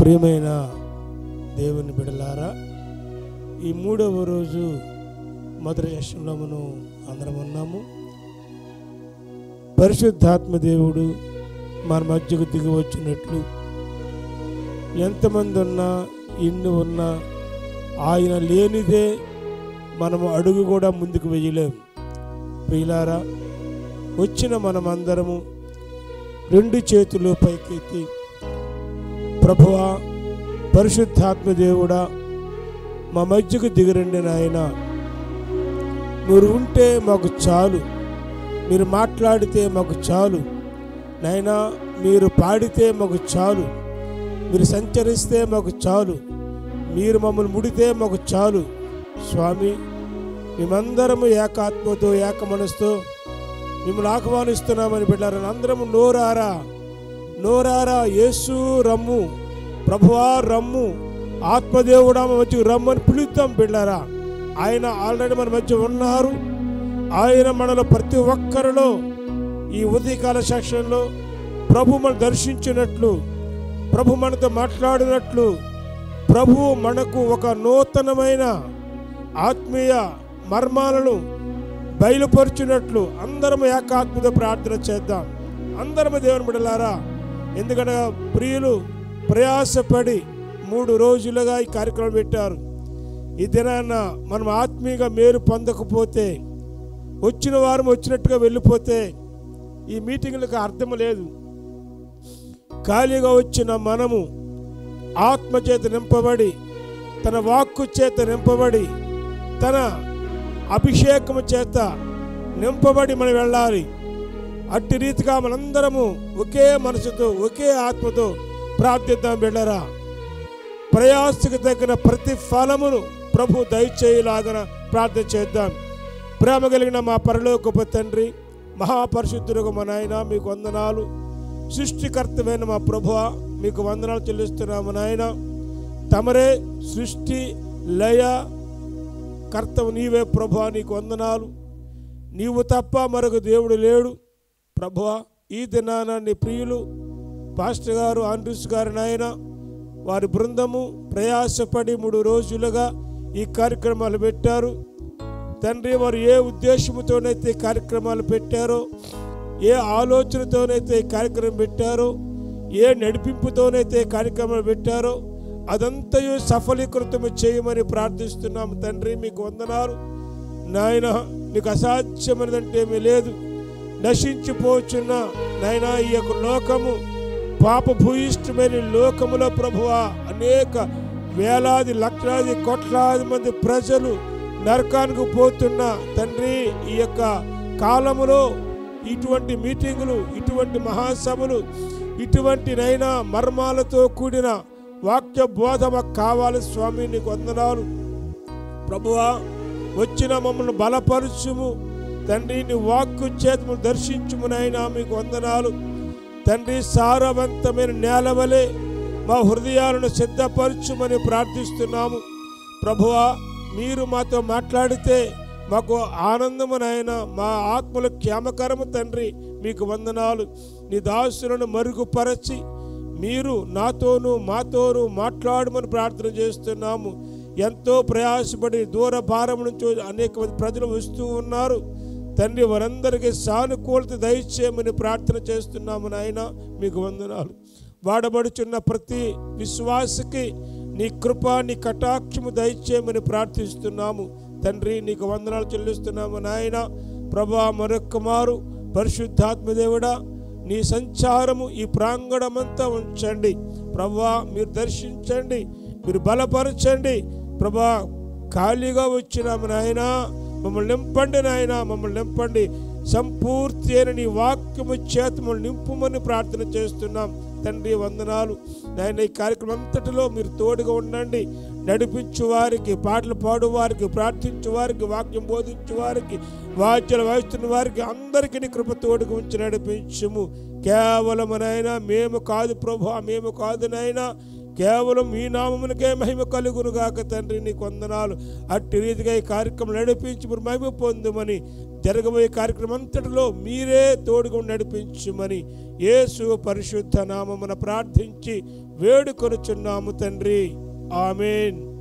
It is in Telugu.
ప్రియమైన దేవుని బిడ్డలారా, ఈ 3వ రోజు మొదటి సెషన్లో మనం అందరం ఉన్నాము. పరిశుద్ధాత్మ దేవుడు మన మధ్యకు దిగి వచ్చినట్లు ఎంతమంది ఉన్నా ఇన్ని ఉన్నా ఆయన లేనిదే మనము అడుగు కూడా ముందుకు వేయలేము. ప్రియులారా, వచ్చిన మనమందరము 2 చేతులు పైకెత్తి, ప్రభువా, పరిశుద్ధాత్మ దేవుడా, మా మధ్యకు దిగిరండి నాయన. మీరు ఉంటే మాకు చాలు, మీరు మాట్లాడితే మాకు చాలు నాయనా, మీరు పాడితే మాకు చాలు, మీరు సంచరిస్తే మాకు చాలు, మీరు మమ్మల్ని ముడితే మాకు చాలు. స్వామి, మేమందరము ఏకాత్మతో ఏక మనసుతో మిమ్మల్ని ఆహ్వానిస్తున్నామని బిడ్డారని అందరము నోరారా యేసు రమ్ము, ప్రభువా రమ్ము, ఆత్మదేవుడా మా మధ్యకు రమ్మని పిలుద్దాం బిడ్డారా. ఆయన ఆల్రెడీ మన మధ్య ఉన్నారు. ఆయన మనలో ప్రతి ఒక్కరిలో ఈ ఉదయకాల సెక్షన్లో ప్రభు మనం దర్శించినట్లు, ప్రభు మనతో మాట్లాడినట్లు, ప్రభు మనకు ఒక నూతనమైన ఆత్మీయ మర్మాలను బయలుపరిచినట్లు అందరం ఏకాత్మతో ప్రార్థన చేద్దాం. అందరము దేవుని బిడ్డలారా, ఎందుకనగా ప్రియులు ప్రయాసపడి 3 రోజులుగా ఈ కార్యక్రమం పెట్టారు. ఈ దినాన మనం ఆత్మీయంగా మేలు పొందకపోతే, వచ్చిన వారం వచ్చినట్టుగా వెళ్ళిపోతే ఈ మీటింగ్లకు అర్థం లేదు. ఖాళీగా వచ్చిన మనము ఆత్మ చేత నింపబడి, తన వాక్కు చేత నింపబడి, తన అభిషేకము చేత నింపబడి మనం వెళ్ళాలి. అట్టి రీతిగా మనందరము ఒకే మనసుతో ఒకే ఆత్మతో ప్రార్థిద్దాం బిడ్డరా. ప్రయాసకు తగిన ప్రతి ఫలమును ప్రభు దయచేయలాగన ప్రార్థన చేద్దాం. ప్రేమ కలిగిన మా పరలోకపు తండ్రి, మహాపరిశుద్ధుడు మా నాయన, మీకు వందనాలు. సృష్టికర్తమైన మా ప్రభువా, మీకు వందనాలు చెల్లిస్తున్నాము నాయన. తమరే సృష్టి లయ కర్తవు నీవే ప్రభువా, నీకు వందనాలు. నీవు తప్ప మరొక దేవుడు లేడు ప్రభువా. ఈ దినాన నీ ప్రియులు పాస్టర్ గారు, ఆండ్రూస్ గారు నాయన, వారి బృందము ప్రయాసపడి 3 రోజులుగా ఈ కార్యక్రమాలు పెట్టారు తండ్రి. వారు ఏ ఉద్దేశంతోనైతే కార్యక్రమాలు పెట్టారో, ఏ ఆలోచనతోనైతే కార్యక్రమం పెట్టారో, ఏ నడిపింపుతోనైతే కార్యక్రమాలు పెట్టారో అదంతయు సఫలీకృతము చేయమని ప్రార్థిస్తున్నాము తండ్రి. మీకు వందనాలు నాయన. నీకు అసాధ్యమైనదంటే ఏమీ లేదు. నశించిపోచున్న నాయన ఈ యొక్క లోకము, పాపభూయిష్టమైన లోకములో ప్రభువా, అనేక వేలాది లక్షలాది కోట్లాది మంది ప్రజలు నరకానికి పోతున్న తండ్రి, ఈ యొక్క కాలములో ఇటువంటి మీటింగులు, ఇటువంటి మహాసభలు, ఇటువంటి నైనా మర్మాలతో కూడిన వాక్య బోధ మాకు కావాలి స్వామి. నీకు వందనాలు ప్రభువా. వచ్చిన మమ్మల్ని బలపరచుము తండ్రి, నీ వాక్కు చేతము దర్శించుము నాయనా. మీకు వందనాలు తండ్రి. సారవంతమైన నేలవలే మా హృదయాలను సిద్ధపరచుమని ప్రార్థిస్తున్నాము ప్రభువా. మీరు మాతో మాట్లాడితే మాకు ఆనందము నాయన, మా ఆత్మల క్షేమకరము తండ్రి. మీకు వందనాలు. నీ దాసులను మరుగుపరచి మీరు నాతోనూ మాతోనూ మాట్లాడమని ప్రార్థన చేస్తున్నాము. ఎంతో ప్రయాసపడి దూర భారం నుంచి అనేక మంది ప్రజలు వస్తూ ఉన్నారు తండ్రి. వారందరికీ సానుకూలత దయచేయమని ప్రార్థన చేస్తున్నాము నాయన. మీకు వందనాలు. వాడబడుచున్న ప్రతి విశ్వాసకి నీ కృప, నీ కటాక్షము దయచేయమని ప్రార్థిస్తున్నాము తండ్రి. నీకు వందనాలు చెల్లిస్తున్నాము నాయన. ప్రభా, మరొక్క మారు పరిశుద్ధాత్మ దేవుడా, నీ సంచారము ఈ ప్రాంగణమంతా ఉంచండి ప్రభా. మీరు దర్శించండి, మీరు బలపరచండి ప్రభా. ఖాళీగా వచ్చినాము నాయన, మమ్మల్ని నింపండి నాయన, మమ్మల్ని నింపండి. సంపూర్తి అయిన నీ వాక్యము చేత మమ్మల్ని నింపుమని ప్రార్థన చేస్తున్నాం తండ్రి. వందనాలు నాయన. ఈ కార్యక్రమం అంతటిలో మీరు తోడుగా ఉండండి. నడిపించు వారికి, పాటలు పాడు వారికి, ప్రార్థించు వారికి, వాక్యం బోధించు వారికి, వాద్యాలు వాయిస్తున్న వారికి అందరికీ నీ కృప తోడుగా ఉంచి నడిపించుము. కేవలం నాయన మేము కాదు ప్రభు, మేము కాదు నాయన, కేవలం మీ నామమునకే మహిమ కలుగును గాక తండ్రి. నీకు వందనాలు. అట్టి రీతిగా ఈ కార్యక్రమం నడిపించి మీరు మహిమ పొందుమని, జరగబోయే కార్యక్రమం అంతటిలో మీరే తోడుగా నడిపించుమని యేసు పరిశుద్ధ నామమున ప్రార్థించి వేడుకొనుచున్నాము తండ్రి. ఆమేన్.